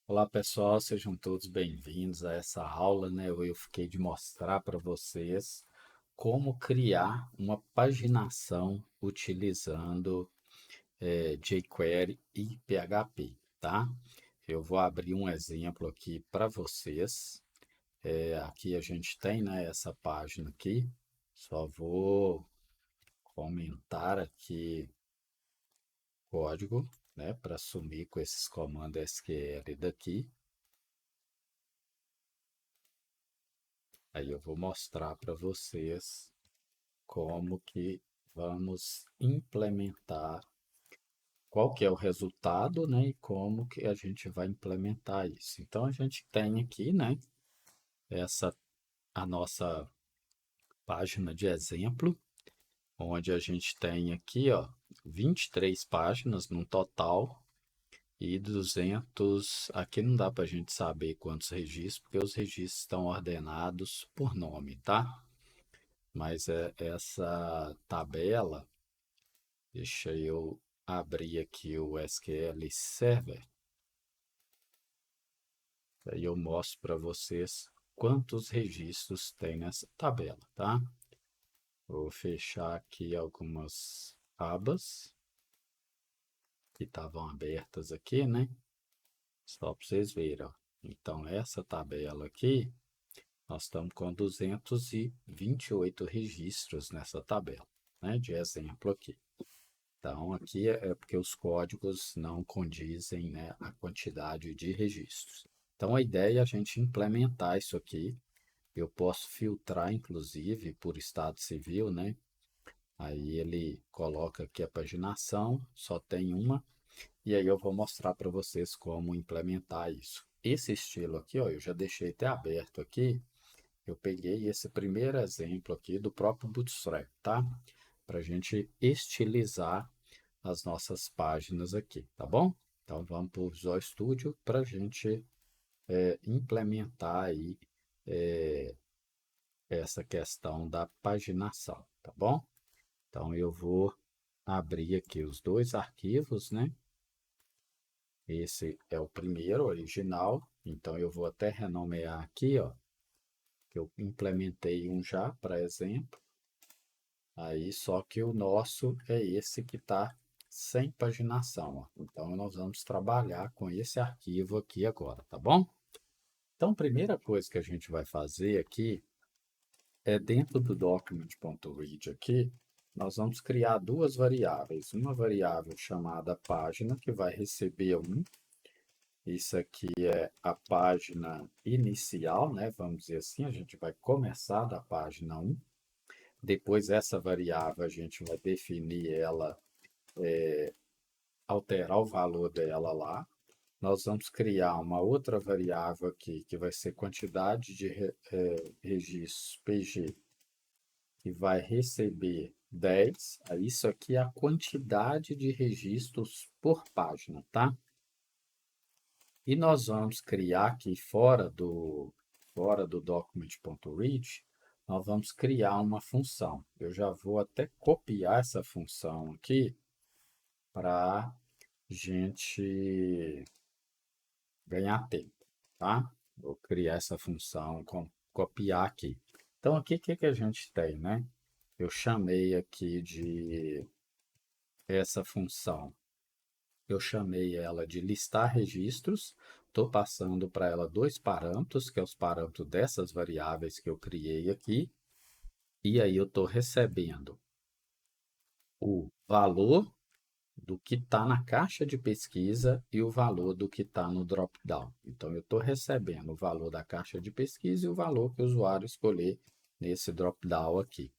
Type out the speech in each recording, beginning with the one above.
Olá pessoal, sejam todos bem-vindos a essa aula, né? Eu fiquei de mostrar para vocês como criar uma paginação utilizando jQuery e PHP, tá? Eu vou abrir um exemplo aqui para vocês. Aqui a gente tem, né, essa página aqui. Só vou comentar aqui o código, né, para sumir com esses comandos SQL daqui. Aí eu vou mostrar para vocês como que vamos implementar, qual que é o resultado, né, e como que a gente vai implementar isso. Então a gente tem aqui, né, essa a nossa página de exemplo, onde a gente tem aqui, ó, 23 páginas no total e 200, aqui não dá para a gente saber quantos registros, porque os registros estão ordenados por nome, tá? Mas essa tabela. Deixa eu abrir aqui o SQL Server. Aí eu mostro para vocês quantos registros tem nessa tabela, tá? Vou fechar aqui algumas abas que estavam abertas aqui, né? Só para vocês verem, ó. Então, essa tabela aqui, nós estamos com 228 registros nessa tabela, né? De exemplo aqui. Então, aqui é porque os códigos não condizem, né, a quantidade de registros. Então, a ideia é a gente implementar isso aqui. Eu posso filtrar, inclusive, por estado civil, né? Aí ele coloca aqui a paginação, só tem uma, e aí eu vou mostrar para vocês como implementar isso. Esse estilo aqui, ó, eu já deixei até aberto aqui. Eu peguei esse primeiro exemplo aqui do próprio Bootstrap, tá? Para a gente estilizar as nossas páginas aqui, tá bom? Então vamos para o Visual Studio para a gente implementar aí é, essa questão da paginação, tá bom? Então eu vou abrir aqui os dois arquivos, né? Esse é o primeiro, original. Então eu vou até renomear aqui, ó, que eu implementei um já, para exemplo. Aí só que o nosso é esse que está sem paginação, ó. Então nós vamos trabalhar com esse arquivo aqui agora, tá bom? Então, a primeira coisa que a gente vai fazer aqui é dentro do document.read aqui, nós vamos criar duas variáveis. Uma variável chamada página, que vai receber um. Isso aqui é a página inicial, né? Vamos dizer assim, a gente vai começar da página um. Depois, essa variável, a gente vai definir ela, alterar o valor dela lá. Nós vamos criar uma outra variável aqui, que vai ser quantidade de registros PG, que vai receber 10. Isso aqui é a quantidade de registros por página, tá? E nós vamos criar aqui fora do document.read, nós vamos criar uma função. Eu já vou até copiar essa função aqui para gente ganhar tempo, tá? Vou criar essa função, copiar aqui. Então, aqui o que que a gente tem, né? Eu chamei aqui de essa função. Eu chamei ela de listar registros. Estou passando para ela dois parâmetros, que é os parâmetros dessas variáveis que eu criei aqui. E aí eu estou recebendo o valor do que está na caixa de pesquisa e o valor do que está no drop-down. Então, eu estou recebendo o valor da caixa de pesquisa e o valor que o usuário escolher nesse drop-down aqui.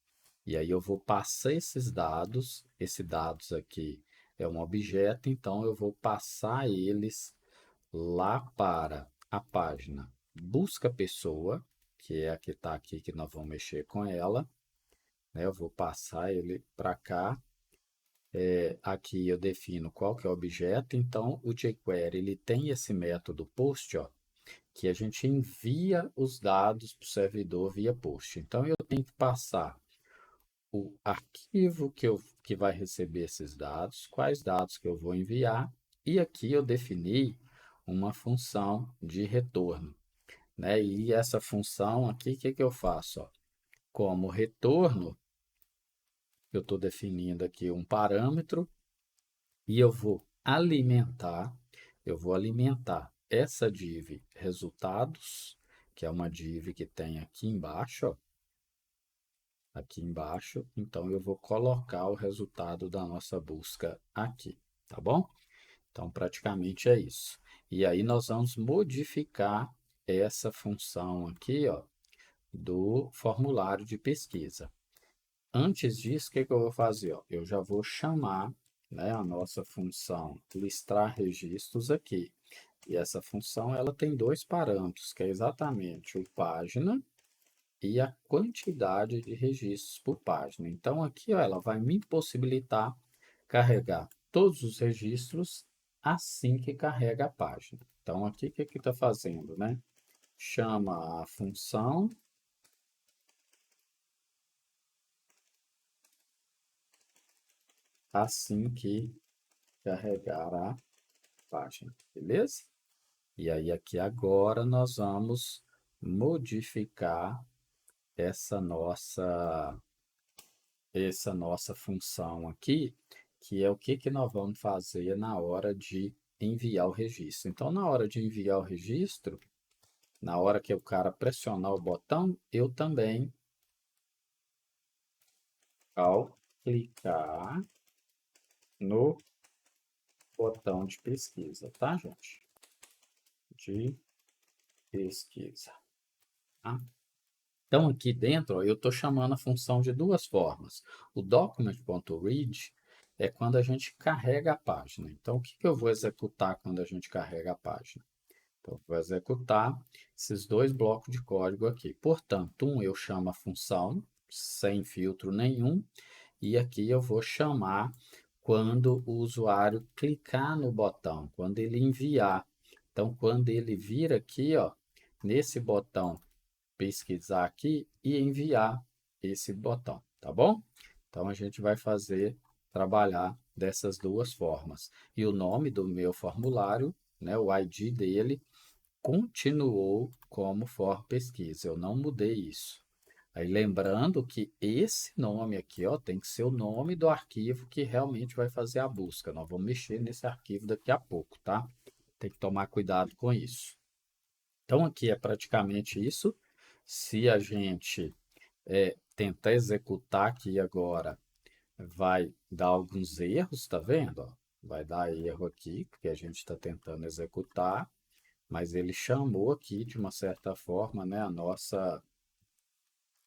E aí eu vou passar esses dados. Esse dados aqui é um objeto, então eu vou passar eles lá para a página busca pessoa, que é a que está aqui que nós vamos mexer com ela, né? Eu vou passar ele para cá. Aqui eu defino qual que é o objeto, então o jQuery ele tem esse método post, ó, que a gente envia os dados para o servidor via post. Então eu tenho que passar o arquivo que vai receber esses dados, quais dados que eu vou enviar, e aqui eu defini uma função de retorno, né? E essa função aqui, o que que eu faço? Ó? Como retorno, eu estou definindo aqui um parâmetro e eu vou alimentar essa div resultados, que é uma div que tem aqui embaixo, ó, aqui embaixo. Então, eu vou colocar o resultado da nossa busca aqui, tá bom? Então, praticamente é isso. E aí, nós vamos modificar essa função aqui, ó, do formulário de pesquisa. Antes disso, o que que eu vou fazer? Ó? Eu já vou chamar, né, a nossa função listrar registros aqui. E essa função ela tem dois parâmetros, que é exatamente o página e a quantidade de registros por página. Então, aqui ó, ela vai me possibilitar carregar todos os registros assim que carrega a página. Então, aqui o que está fazendo, né? Chama a função assim que carregar a página, beleza? E aí aqui agora nós vamos modificar essa nossa função aqui, que é o que que nós vamos fazer na hora de enviar o registro. Então, na hora de enviar o registro, na hora que o cara pressionar o botão, eu também, ao clicar no botão de pesquisa, tá, gente? De pesquisa. Tá? Então, aqui dentro, ó, eu estou chamando a função de duas formas. O document.read é quando a gente carrega a página. Então, o que que eu vou executar quando a gente carrega a página? Então, eu vou executar esses dois blocos de código aqui. Portanto, eu chamo a função sem filtro nenhum, e aqui eu vou chamar quando o usuário clicar no botão, quando ele enviar. Então, quando ele vir aqui, ó, nesse botão pesquisar aqui e enviar esse botão, tá bom? Então, a gente vai trabalhar dessas duas formas. E o nome do meu formulário, né, o ID dele, continuou como for pesquisa. Eu não mudei isso. Aí, lembrando que esse nome aqui, ó, tem que ser o nome do arquivo que realmente vai fazer a busca. Nós vamos mexer nesse arquivo daqui a pouco, tá? Tem que tomar cuidado com isso. Então, aqui é praticamente isso. Se a gente tentar executar aqui agora, vai dar alguns erros, tá vendo? Ó? Vai dar erro aqui, porque a gente está tentando executar, mas ele chamou aqui, de uma certa forma, né,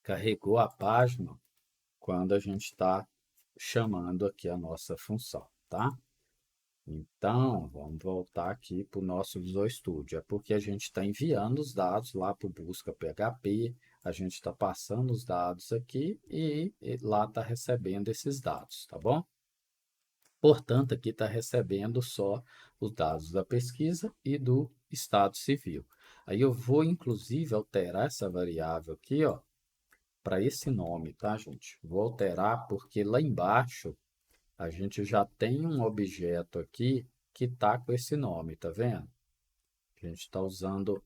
carregou a página quando a gente está chamando aqui a nossa função, tá? Então, vamos voltar aqui para o nosso Visual Studio. É porque a gente está enviando os dados lá para o Busca PHP, a gente está passando os dados aqui e lá está recebendo esses dados, tá bom? Portanto, aqui está recebendo só os dados da pesquisa e do estado civil. Aí eu vou, inclusive, alterar essa variável aqui, ó, para esse nome, tá, gente? Vou alterar porque lá embaixo a gente já tem um objeto aqui que está com esse nome, tá vendo? A gente está usando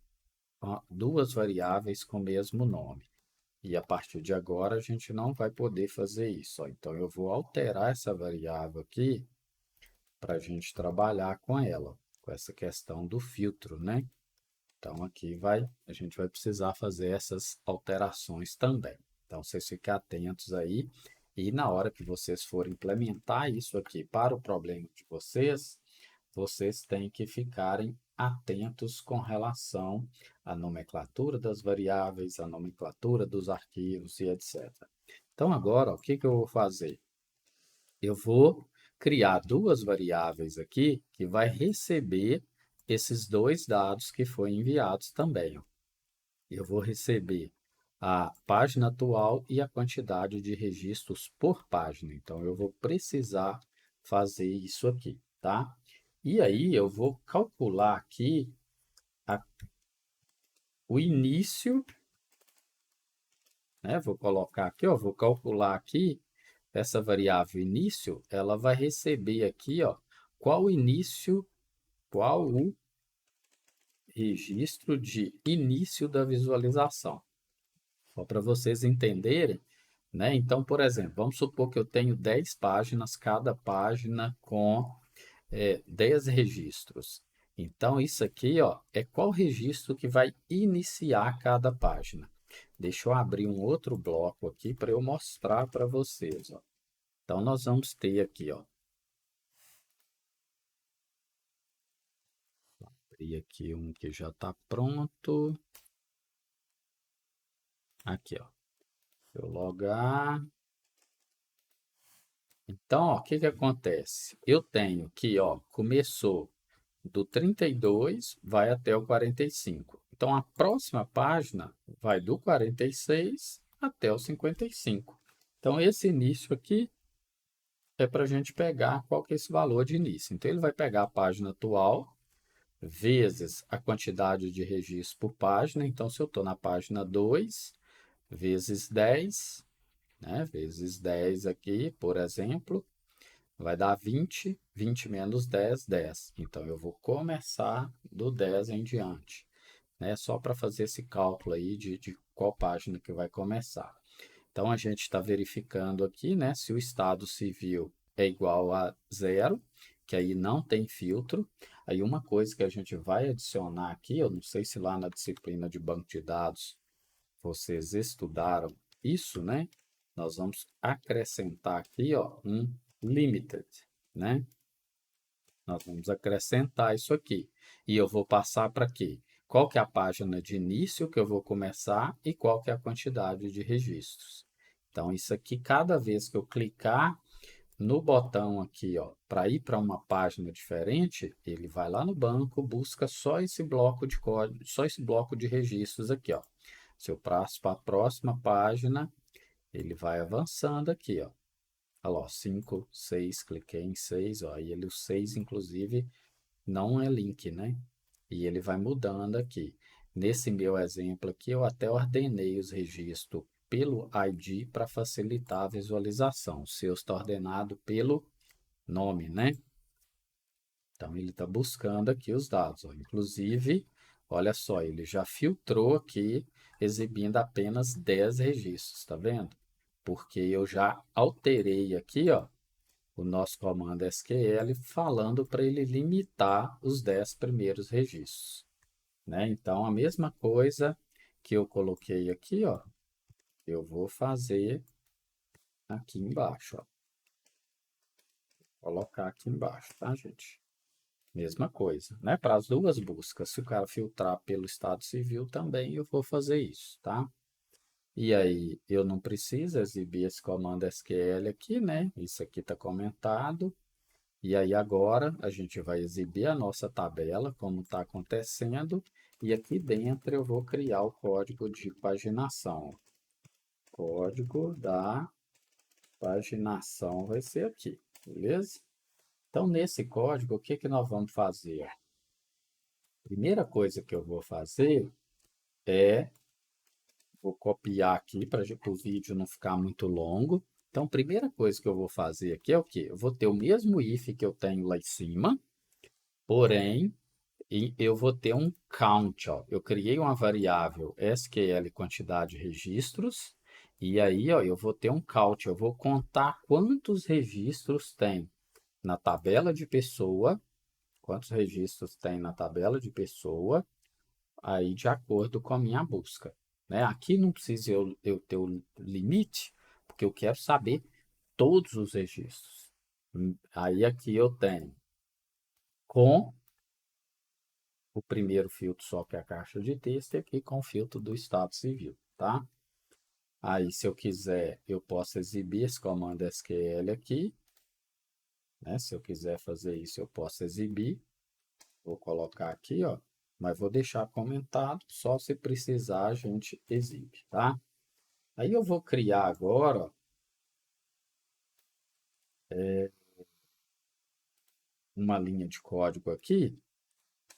duas variáveis com o mesmo nome. E a partir de agora a gente não vai poder fazer isso. Ó. Então, eu vou alterar essa variável aqui para a gente trabalhar com ela, com essa questão do filtro, né? Então, aqui a gente vai precisar fazer essas alterações também. Então, vocês fiquem atentos aí. E na hora que vocês forem implementar isso aqui para o problema de vocês, vocês têm que ficarem atentos com relação à nomenclatura das variáveis, à nomenclatura dos arquivos e etc. Então, agora, ó, o que que eu vou fazer? Eu vou criar duas variáveis aqui que vai receber esses dois dados que foram enviados também. Ó. Eu vou receber a página atual e a quantidade de registros por página. Então, eu vou precisar fazer isso aqui, tá? E aí, eu vou calcular aqui o início, né? Vou colocar aqui, ó, vou calcular aqui essa variável início, ela vai receber aqui, ó, qual o início, qual o registro de início da visualização. Só para vocês entenderem, né? Então, por exemplo, vamos supor que eu tenho 10 páginas, cada página com 10 registros. Então, isso aqui, ó, é qual registro que vai iniciar cada página. Deixa eu abrir um outro bloco aqui para eu mostrar para vocês, ó. Então, nós vamos ter aqui, ó. Vou abrir aqui um que já está pronto. Aqui, ó. Deixa eu logar. Então, ó, o que que acontece? Eu tenho que, ó, começou do 32, vai até o 45. Então, a próxima página vai do 46 até o 55. Então, esse início aqui é para a gente pegar qual que é esse valor de início. Então, ele vai pegar a página atual, vezes a quantidade de registros por página. Então, se eu estou na página 2, vezes 10, né? Vezes 10 aqui, por exemplo, vai dar 20, 20 menos 10, 10. Então, eu vou começar do 10 em diante, né? Só para fazer esse cálculo aí de qual página que vai começar. Então, a gente está verificando aqui, né, se o estado civil é igual a 0, que aí não tem filtro. Aí, uma coisa que a gente vai adicionar aqui, eu não sei se lá na disciplina de banco de dados vocês estudaram isso, né? Nós vamos acrescentar aqui, ó, um limited, né? Nós vamos acrescentar isso aqui. E eu vou passar para quê? Qual que é a página de início que eu vou começar e qual que é a quantidade de registros. Então, isso aqui, cada vez que eu clicar no botão aqui, ó, para ir para uma página diferente, ele vai lá no banco, busca só esse bloco de código, só esse bloco de registros aqui, ó. Se eu passo para a próxima página, ele vai avançando aqui, ó. Olha lá, 5, 6, cliquei em 6, ó, e ele, o 6, inclusive, não é link, né? E ele vai mudando aqui. Nesse meu exemplo aqui, eu até ordenei os registros pelo ID para facilitar a visualização. O seu está ordenado pelo nome, né? Então, ele está buscando aqui os dados, ó. Inclusive, olha só, ele já filtrou aqui, exibindo apenas 10 registros, tá vendo? Porque eu já alterei aqui, ó, o nosso comando SQL falando para ele limitar os 10 primeiros registros, né? Então, a mesma coisa que eu coloquei aqui, ó, eu vou fazer aqui embaixo, ó. Colocar aqui embaixo, tá, gente? Mesma coisa, né? Para as duas buscas, se o cara filtrar pelo estado civil também, eu vou fazer isso, tá? E aí, eu não preciso exibir esse comando SQL aqui, né? Isso aqui está comentado. E aí, agora, a gente vai exibir a nossa tabela, como está acontecendo. E aqui dentro eu vou criar o código de paginação. Código da paginação vai ser aqui, beleza? Então, nesse código, o que que nós vamos fazer? Primeira coisa que eu vou fazer é, vou copiar aqui para o vídeo não ficar muito longo. Então, primeira coisa que eu vou fazer aqui é o quê? Eu vou ter o mesmo if que eu tenho lá em cima, porém, eu vou ter um count, ó. Eu criei uma variável SQL quantidade de registros, e aí, ó, eu vou ter um count, eu vou contar quantos registros tem na tabela de pessoa, quantos registros tem na tabela de pessoa, aí de acordo com a minha busca, né? Aqui não precisa eu ter o limite, porque eu quero saber todos os registros. Aí aqui eu tenho com o primeiro filtro só, que é a caixa de texto, e aqui com o filtro do estado civil, tá? Aí, se eu quiser, eu posso exibir esse comando SQL aqui, né? Se eu quiser fazer isso, eu posso exibir. Vou colocar aqui, ó, mas vou deixar comentado, só se precisar a gente exibe, tá? Aí eu vou criar agora, ó, uma linha de código aqui.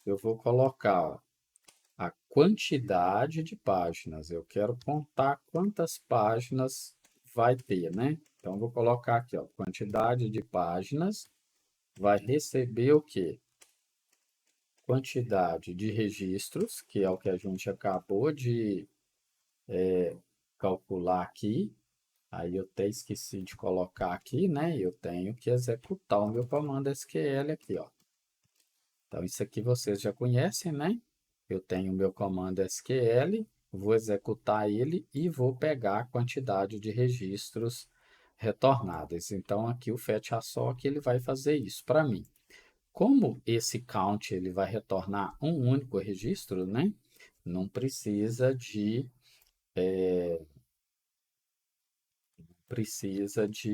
Eu vou colocar, ó, a quantidade de páginas. Eu quero contar quantas páginas vai ter, né? Então, eu vou colocar aqui, ó, quantidade de páginas vai receber o quê? quantidade de registros, que é o que a gente acabou de calcular aqui. Aí eu até esqueci de colocar aqui, né? Eu tenho que executar o meu comando SQL aqui, ó. Então, isso aqui vocês já conhecem, né? Eu tenho o meu comando SQL, vou executar ele e vou pegar a quantidade de registros retornados. Então, aqui o fetch-assoc ele vai fazer isso para mim. Como esse count ele vai retornar um único registro, né? Não precisa de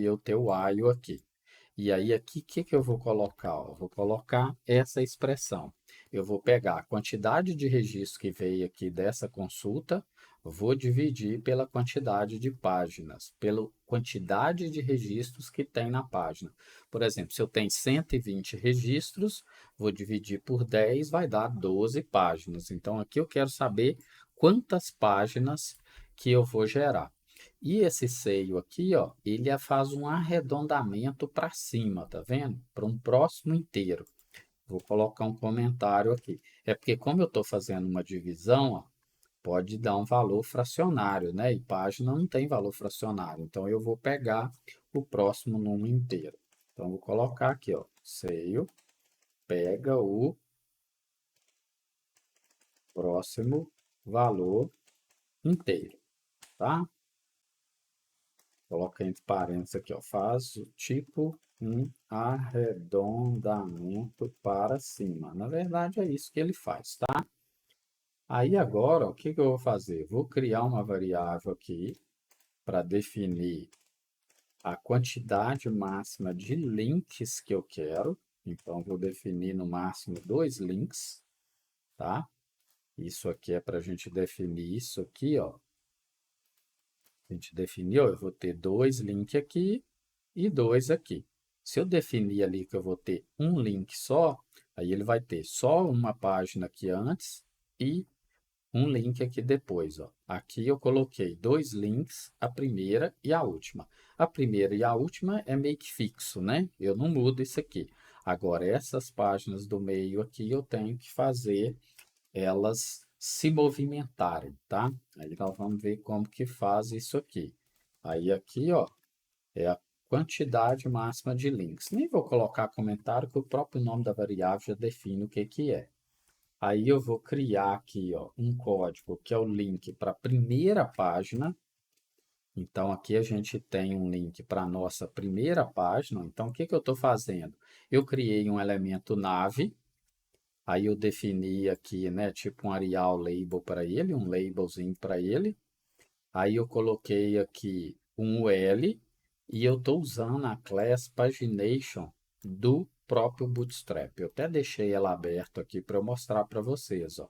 eu ter o while aqui. E aí, aqui, o que eu vou colocar? Ó? Vou colocar essa expressão. Eu vou pegar a quantidade de registros que veio aqui dessa consulta, vou dividir pela quantidade de páginas, pela quantidade de registros que tem na página. Por exemplo, se eu tenho 120 registros, vou dividir por 10, vai dar 12 páginas. Então, aqui eu quero saber quantas páginas que eu vou gerar. E esse seio aqui, ó, ele faz um arredondamento para cima, tá vendo? Para um próximo inteiro. Vou colocar um comentário aqui. É porque como eu estou fazendo uma divisão, ó, pode dar um valor fracionário, né? E página não tem valor fracionário. Então, eu vou pegar o próximo número inteiro. Então, vou colocar aqui, ó, seio, pega o próximo valor inteiro, tá? Coloca entre parênteses aqui, ó, faz o tipo um arredondamento para cima. Na verdade, é isso que ele faz, tá? Aí agora, o que eu vou fazer? Vou criar uma variável aqui para definir a quantidade máxima de links que eu quero. Então, vou definir no máximo 2 links, tá? Isso aqui é para a gente definir isso aqui, ó. A gente definiu, eu vou ter 2 links aqui e 2 aqui. Se eu definir ali que eu vou ter um link só, aí ele vai ter só uma página aqui antes e um link aqui depois, ó. Aqui eu coloquei 2 links, a primeira e a última. A primeira e a última é meio que fixo, né? Eu não mudo isso aqui. Agora, essas páginas do meio aqui eu tenho que fazer elas se movimentarem, tá? Aí nós vamos ver como que faz isso aqui. Aí aqui, ó, é a quantidade máxima de links. Nem vou colocar comentário, que o próprio nome da variável já define o que que é. Aí eu vou criar aqui, ó, um código que é o link para a primeira página. Então, aqui a gente tem um link para a nossa primeira página. Então, o que que eu estou fazendo? Eu criei um elemento nave. Aí eu defini aqui, né, tipo um Arial label para ele, um labelzinho para ele. Aí eu coloquei aqui um UL e eu estou usando a class pagination do próprio Bootstrap. Eu até deixei ela aberta aqui para eu mostrar para vocês, ó.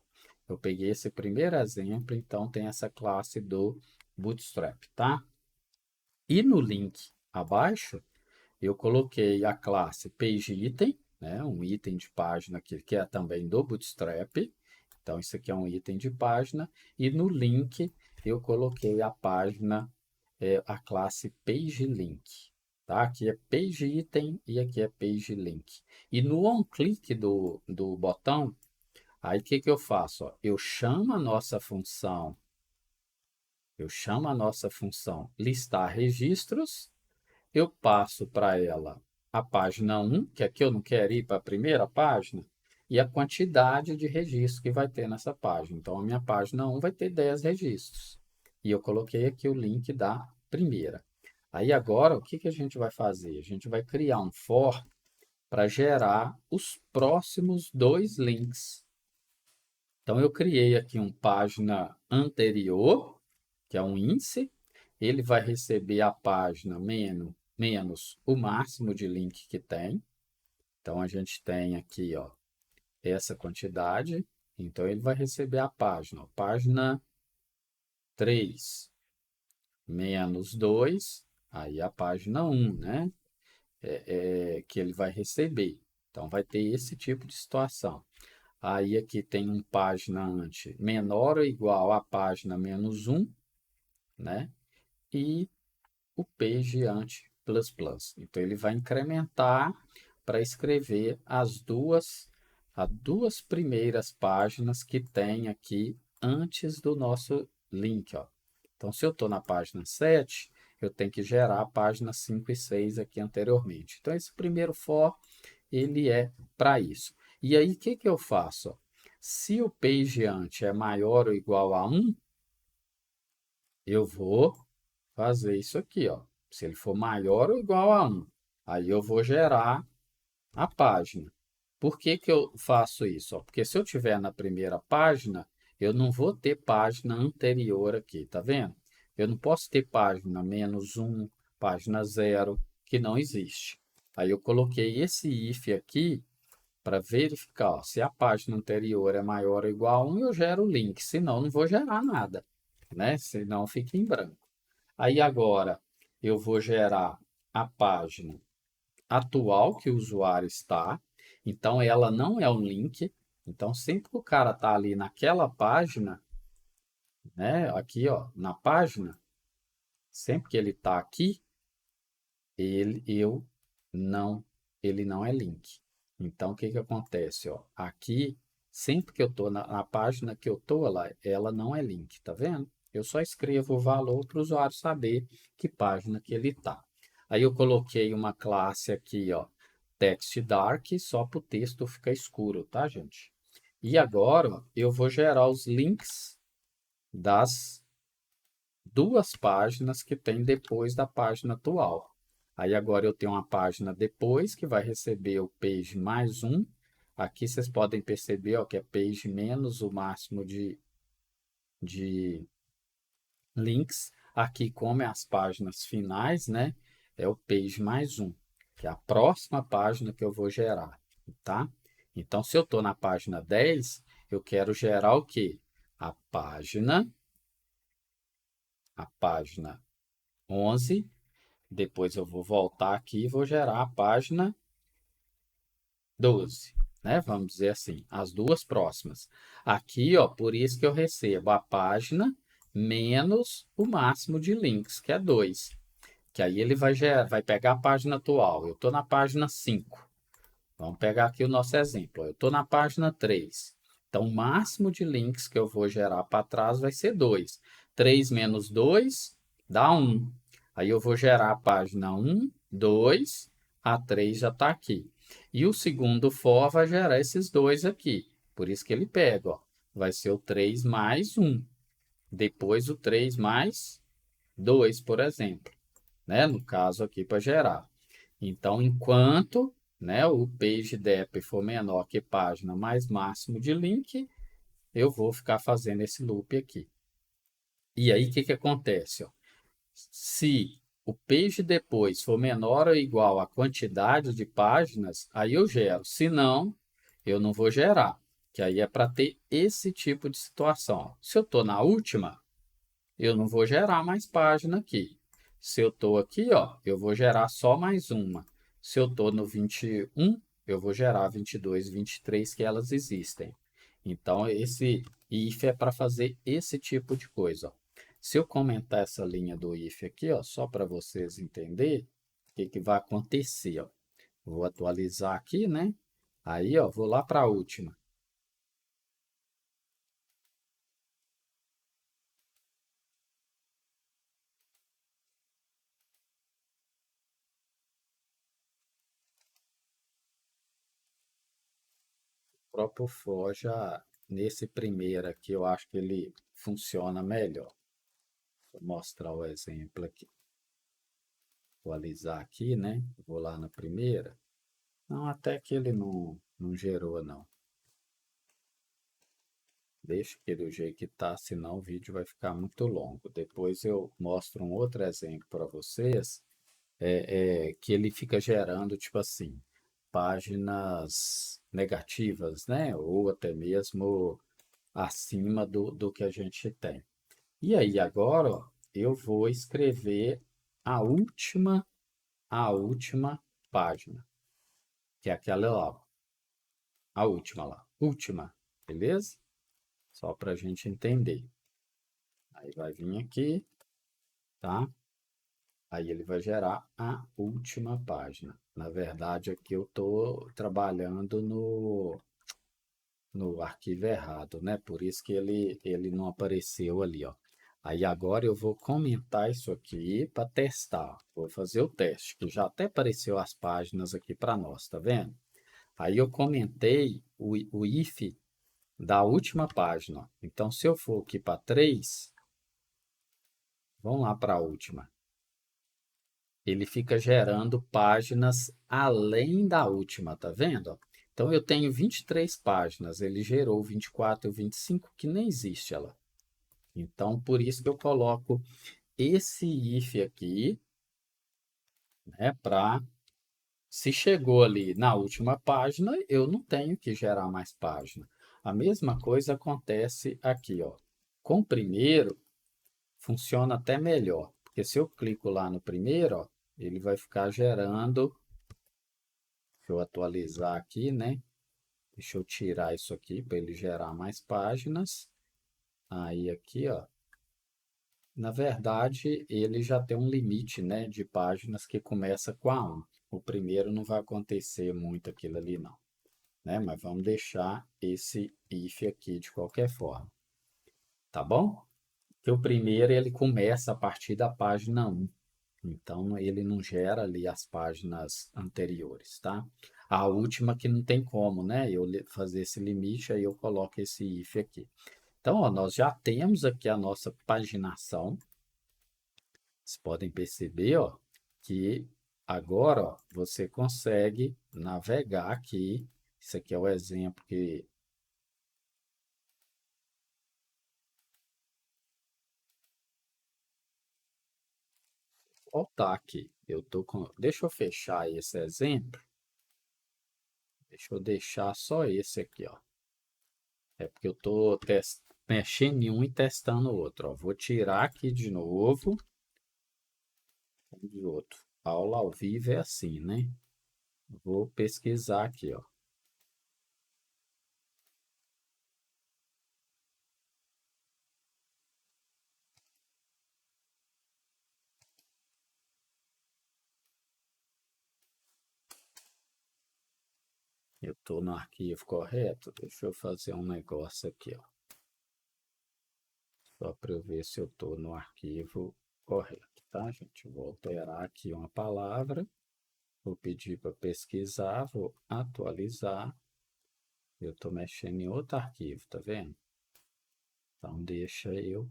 Eu peguei esse primeiro exemplo, então tem essa classe do Bootstrap, tá? E no link abaixo, eu coloquei a classe PageItem, né? Um item de página aqui, que é também do Bootstrap. Então, isso aqui é um item de página. E no link, eu coloquei a página, a classe PageLink. Tá? Aqui é PageItem e aqui é PageLink. E no onClick do botão, aí o que, que eu faço? Ó? Eu chamo a nossa função listar registros, eu passo para ela a página 1, que aqui eu não quero ir para a primeira página, e a quantidade de registros que vai ter nessa página. Então, a minha página 1 vai ter 10 registros. E eu coloquei aqui o link da primeira. Aí agora, o que que a gente vai fazer? A gente vai criar um for para gerar os próximos 2 links. Então, eu criei aqui uma página anterior, que é um índice. Ele vai receber a página menos o máximo de link que tem. Então, a gente tem aqui, ó, essa quantidade. Então, ele vai receber a página, ó, página 3 menos 2, aí a página 1, né? Que ele vai receber. Então, vai ter esse tipo de situação. Aí, aqui tem um página ante menor ou igual a página menos 1, né? E o page ante plus plus. Então, ele vai incrementar para escrever as duas as duas primeiras páginas que tem aqui antes do nosso link, ó. Então, se eu estou na página 7, eu tenho que gerar a página 5 e 6 aqui anteriormente. Então, esse primeiro for, ele é para isso. E aí, o que, que eu faço? Ó? Se o pageante é maior ou igual a 1, eu vou fazer isso aqui, ó. Se ele for maior ou igual a 1, aí eu vou gerar a página. Por que que eu faço isso? Ó? Porque se eu tiver na primeira página, eu não vou ter página anterior aqui, tá vendo? Eu não posso ter página -1, página 0, que não existe. Aí eu coloquei esse if aqui para verificar, ó, se a página anterior é maior ou igual a 1, eu gero o link, senão não vou gerar nada, né? Senão fica em branco. Aí agora eu vou gerar a página atual que o usuário está. Então ela não é um link. Então sempre que o cara está ali naquela página, né, aqui ó, na página, sempre que ele está aqui, eu não, ele não é link. Então o que que acontece, ó? Aqui, sempre que eu estou na página que eu estou lá, ela não é link, tá vendo? Eu só escrevo o valor para o usuário saber que página que ele está. Aí eu coloquei uma classe aqui, ó, text dark, só para o texto ficar escuro, tá, gente? E agora, ó, eu vou gerar os links das duas páginas que tem depois da página atual. Aí agora eu tenho uma página depois que vai receber o page mais um. Aqui vocês podem perceber, ó, que é page menos o máximo de links. Aqui, como é as páginas finais, né? É o page mais um, que é a próxima página que eu vou gerar, tá? Então, se eu estou na página 10, eu quero gerar o quê? A página 11. Depois eu vou voltar aqui e vou gerar a página 12, né? Vamos dizer assim, as duas próximas. Aqui, ó, por isso que eu recebo a página menos o máximo de links, que é 2. Que aí ele vai pegar a página atual. Eu estou na página 5. Vamos pegar aqui o nosso exemplo. Eu estou na página 3. Então, o máximo de links que eu vou gerar para trás vai ser 2. 3 menos 2 dá 1. Aí eu vou gerar a página 1, 2, a 3 já está aqui. E o segundo for vai gerar esses dois aqui. Por isso que ele pega, ó. Vai ser o 3 mais 1. Depois o 3 mais 2, por exemplo, né? No caso aqui para gerar. Então, enquanto, né, o page dep for menor que página mais máximo de link, eu vou ficar fazendo esse loop aqui. E aí, o que que acontece? Ó? Se o page depois for menor ou igual à quantidade de páginas, aí eu gero. Se não, eu não vou gerar. Que aí é para ter esse tipo de situação. Ó. Se eu estou na última, eu não vou gerar mais página aqui. Se eu estou aqui, ó, eu vou gerar só mais uma. Se eu estou no 21, eu vou gerar 22, 23, que elas existem. Então, esse if é para fazer esse tipo de coisa. Ó. Se eu comentar essa linha do if aqui, ó, só para vocês entenderem o que, que vai acontecer. Ó. Vou atualizar aqui, né? Aí, ó, vou lá para a última. O próprio Forja, nesse primeiro aqui, eu acho que ele funciona melhor. Vou mostrar o exemplo aqui. Atualizar aqui, né? Vou lá na primeira. Não, até que ele não gerou, não. Deixa que do jeito que tá, senão o vídeo vai ficar muito longo. Depois eu mostro um outro exemplo para vocês, que ele fica gerando, tipo assim, páginas negativas, né? Ou até mesmo acima do que a gente tem. E aí, agora, ó, eu vou escrever a a última página, que é aquela lá, ó, a última lá, última, beleza? Só para a gente entender. Aí vai vir aqui, tá? Aí ele vai gerar a última página. Na verdade, aqui eu estou trabalhando no arquivo errado, né? Por isso que ele não apareceu ali, ó. Aí agora eu vou comentar isso aqui para testar. Vou fazer o teste, que já até apareceu as páginas aqui para nós, tá vendo? Aí eu comentei o if da última página. Então, se eu for aqui para 3, vamos lá para a última. Ele fica gerando páginas além da última, tá vendo? Então, eu tenho 23 páginas, ele gerou 24 e 25, que nem existe ela. Então, por isso que eu coloco esse if aqui, né, para se chegou ali na última página, eu não tenho que gerar mais página. A mesma coisa acontece aqui, ó. Com o primeiro, funciona até melhor, porque se eu clico lá no primeiro, ó, ele vai ficar gerando. Deixa eu atualizar aqui, né? Deixa eu tirar isso aqui para ele gerar mais páginas. Aí aqui, ó, na verdade, ele já tem um limite, né, de páginas que começa com a 1. O primeiro não vai acontecer muito aquilo ali, não, né? Mas vamos deixar esse if aqui de qualquer forma, tá bom? Que o primeiro ele começa a partir da página 1. Então, ele não gera ali as páginas anteriores, tá? A última que não tem como, né? Eu fazer esse limite, aí eu coloco esse if aqui. Então, ó, nós já temos aqui a nossa paginação. Vocês podem perceber, ó, que agora, ó, você consegue navegar aqui. Isso aqui é o exemplo que voltar aqui. Eu tô com, deixa eu fechar esse exemplo. Deixa eu deixar só esse aqui, ó. É porque eu tô mexendo em um e testando o outro, ó. Vou tirar aqui de novo de outro. Aula ao vivo é assim, né? Vou pesquisar aqui, ó. Eu tô no arquivo correto. Deixa eu fazer um negócio aqui, ó. Só para eu ver se eu tô no arquivo correto, tá, gente? Vou alterar aqui uma palavra. Vou pedir para pesquisar, vou atualizar. Eu tô mexendo em outro arquivo, tá vendo? Então deixa eu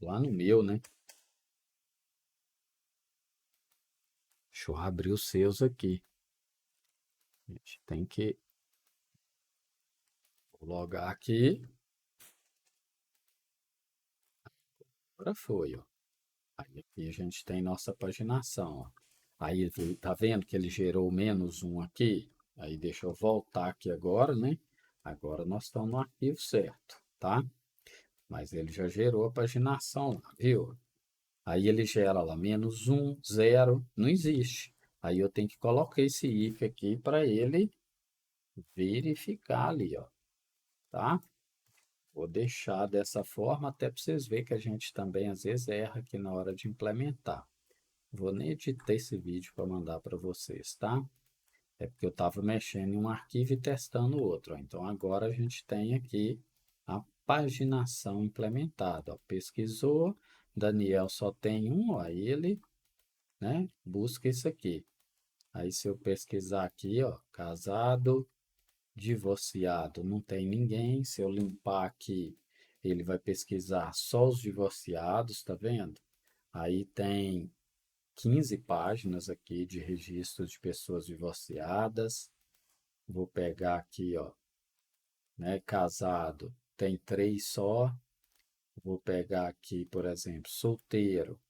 lá no meu, né? Deixa eu abrir os seus aqui. A gente tem que logar aqui. Agora foi, ó. Aí aqui a gente tem nossa paginação, ó. Aí tá vendo que ele gerou menos um aqui? Aí deixa eu voltar aqui agora, né? Agora nós estamos no arquivo certo, tá? Mas ele já gerou a paginação lá, viu? Aí ele gera lá menos um, zero, não existe. Aí eu tenho que colocar esse if aqui para ele verificar ali, ó, tá? Vou deixar dessa forma até para vocês verem que a gente também às vezes erra aqui na hora de implementar. Vou nem editar esse vídeo para mandar para vocês, tá? É porque eu estava mexendo em um arquivo e testando o outro, ó. Então agora a gente tem aqui a paginação implementada, ó. Pesquisou, Daniel só tem um, ó, aí ele, né, busca isso aqui. Aí se eu pesquisar aqui, ó, casado, divorciado, não tem ninguém. Se eu limpar aqui, ele vai pesquisar só os divorciados, tá vendo? Aí tem 15 páginas aqui de registro de pessoas divorciadas. Vou pegar aqui, ó, né, casado, tem 3 só. Vou pegar aqui, por exemplo, solteiro,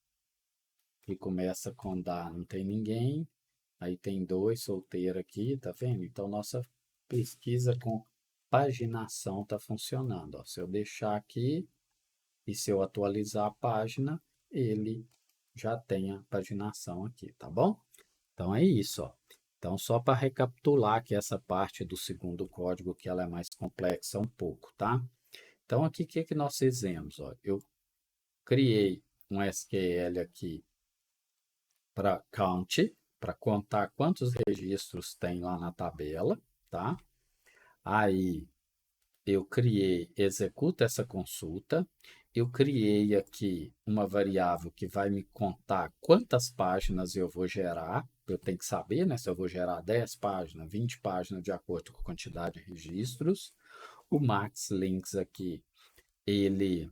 que começa com dar, não tem ninguém. Aí tem 2 solteiros aqui, tá vendo? Então, nossa pesquisa com paginação está funcionando, ó. Se eu deixar aqui e se eu atualizar a página, ele já tem a paginação aqui, tá bom? Então é isso, ó. Então, só para recapitular que essa parte do segundo código, que ela é mais complexa um pouco, tá? Então, aqui, o que que nós fizemos, ó? Eu criei um SQL aqui para count, para contar quantos registros tem lá na tabela, tá? Aí eu criei, executo essa consulta, eu criei aqui uma variável que vai me contar quantas páginas eu vou gerar. Eu tenho que saber, né, se eu vou gerar 10 páginas, 20 páginas, de acordo com a quantidade de registros. O Max Links aqui, ele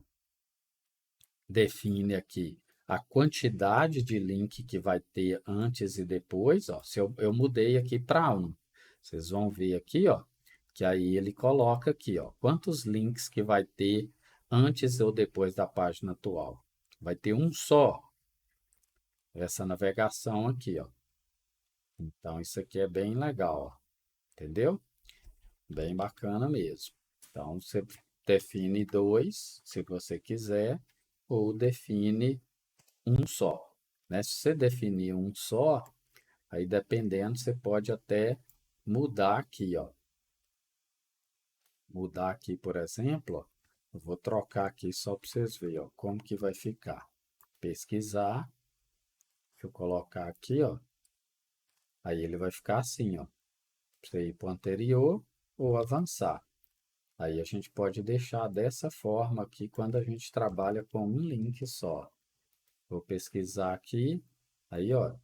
define aqui a quantidade de link que vai ter antes e depois. Ó, se eu mudei aqui para 1, vocês vão ver aqui, ó, que aí ele coloca aqui, ó, quantos links que vai ter antes ou depois da página atual. Vai ter um só, essa navegação aqui, ó. Então, isso aqui é bem legal, ó, entendeu? Bem bacana mesmo. Então, você define 2, se você quiser, ou define um só, né? Se você definir um só, aí dependendo, você pode até mudar aqui, ó. Mudar aqui, por exemplo, ó. Eu vou trocar aqui só para vocês verem, ó, como que vai ficar. Pesquisar, deixa eu colocar aqui, ó. Aí ele vai ficar assim, ó. Para você ir para o anterior ou avançar. Aí a gente pode deixar dessa forma aqui quando a gente trabalha com um link só. Vou pesquisar aqui, aí ó,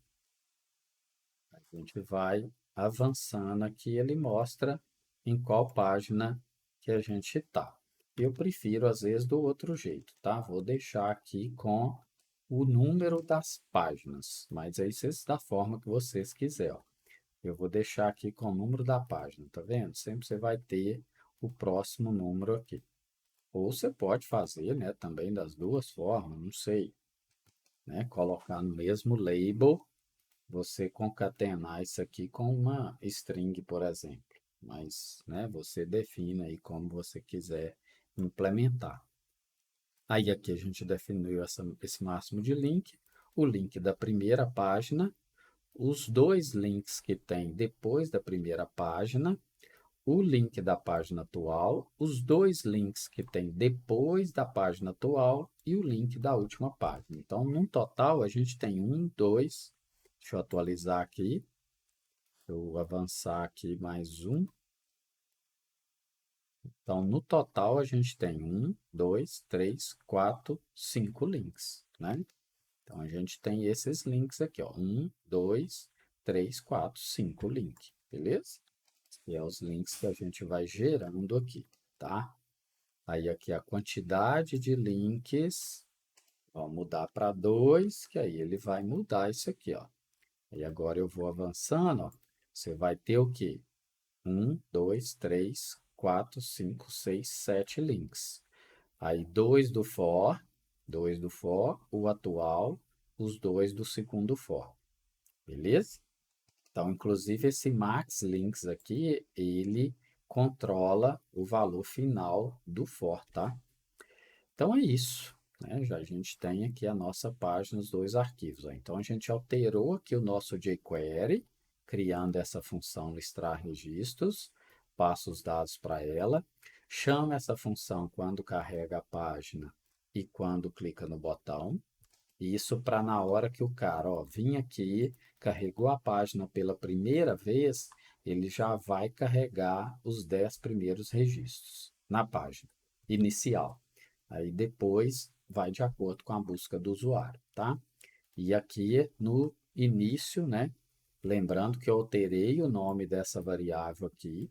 a gente vai avançando aqui, ele mostra em qual página que a gente está. Eu prefiro, às vezes, do outro jeito, tá? Vou deixar aqui com o número das páginas, mas aí vocês, da forma que vocês quiserem, ó. Eu vou deixar aqui com o número da página, tá vendo? Sempre você vai ter o próximo número aqui. Ou você pode fazer, né, também das duas formas, não sei, né? Colocar no mesmo label, você concatenar isso aqui com uma string, por exemplo. Mas, né, você define aí como você quiser implementar. Aí aqui a gente definiu esse máximo de link, o link da primeira página, os dois links que tem depois da primeira página, o link da página atual, os dois links que tem depois da página atual e o link da última página. Então, no total, a gente tem dois. Deixa eu atualizar aqui. Eu avançar aqui mais um. Então, no total, a gente tem 2, 3, 4, 5 links, né? Então, a gente tem esses links aqui, ó. 2, 3, 4, 5 links, beleza? E é os links que a gente vai gerando aqui, tá? Aí aqui a quantidade de links, vamos mudar para 2, que aí ele vai mudar isso aqui, ó. E agora eu vou avançando, ó. Você vai ter o quê? 2, 3, 4, 5, 6, 7 links. Aí 2 do for, o atual, os dois do segundo for. Beleza? Então, inclusive, esse Max Links aqui, ele controla o valor final do for, tá? Então, é isso, né? Já a gente tem aqui a nossa página, os dois arquivos, ó. Então, a gente alterou aqui o nosso jQuery, criando essa função listrar registros, passa os dados para ela, chama essa função quando carrega a página e quando clica no botão. Isso para na hora que o cara, ó, vir aqui, carregou a página pela primeira vez, ele já vai carregar os 10 primeiros registros na página inicial. Aí depois vai de acordo com a busca do usuário, tá? E aqui no início, né? Lembrando que eu alterei o nome dessa variável aqui,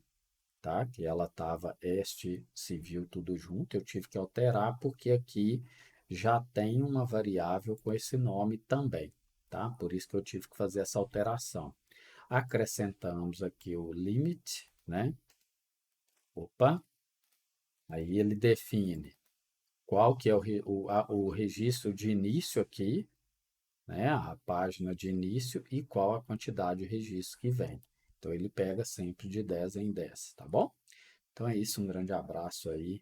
tá? Que ela estava este civil tudo junto, eu tive que alterar porque aqui já tem uma variável com esse nome também, tá? Por isso que eu tive que fazer essa alteração. Acrescentamos aqui o limit, né? Opa, aí ele define qual que é o registro de início aqui, né? A página de início e qual a quantidade de registro que vem. Então ele pega sempre de 10 em 10, tá bom? Então é isso, um grande abraço aí,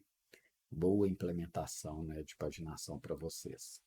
boa implementação, né, de paginação para vocês.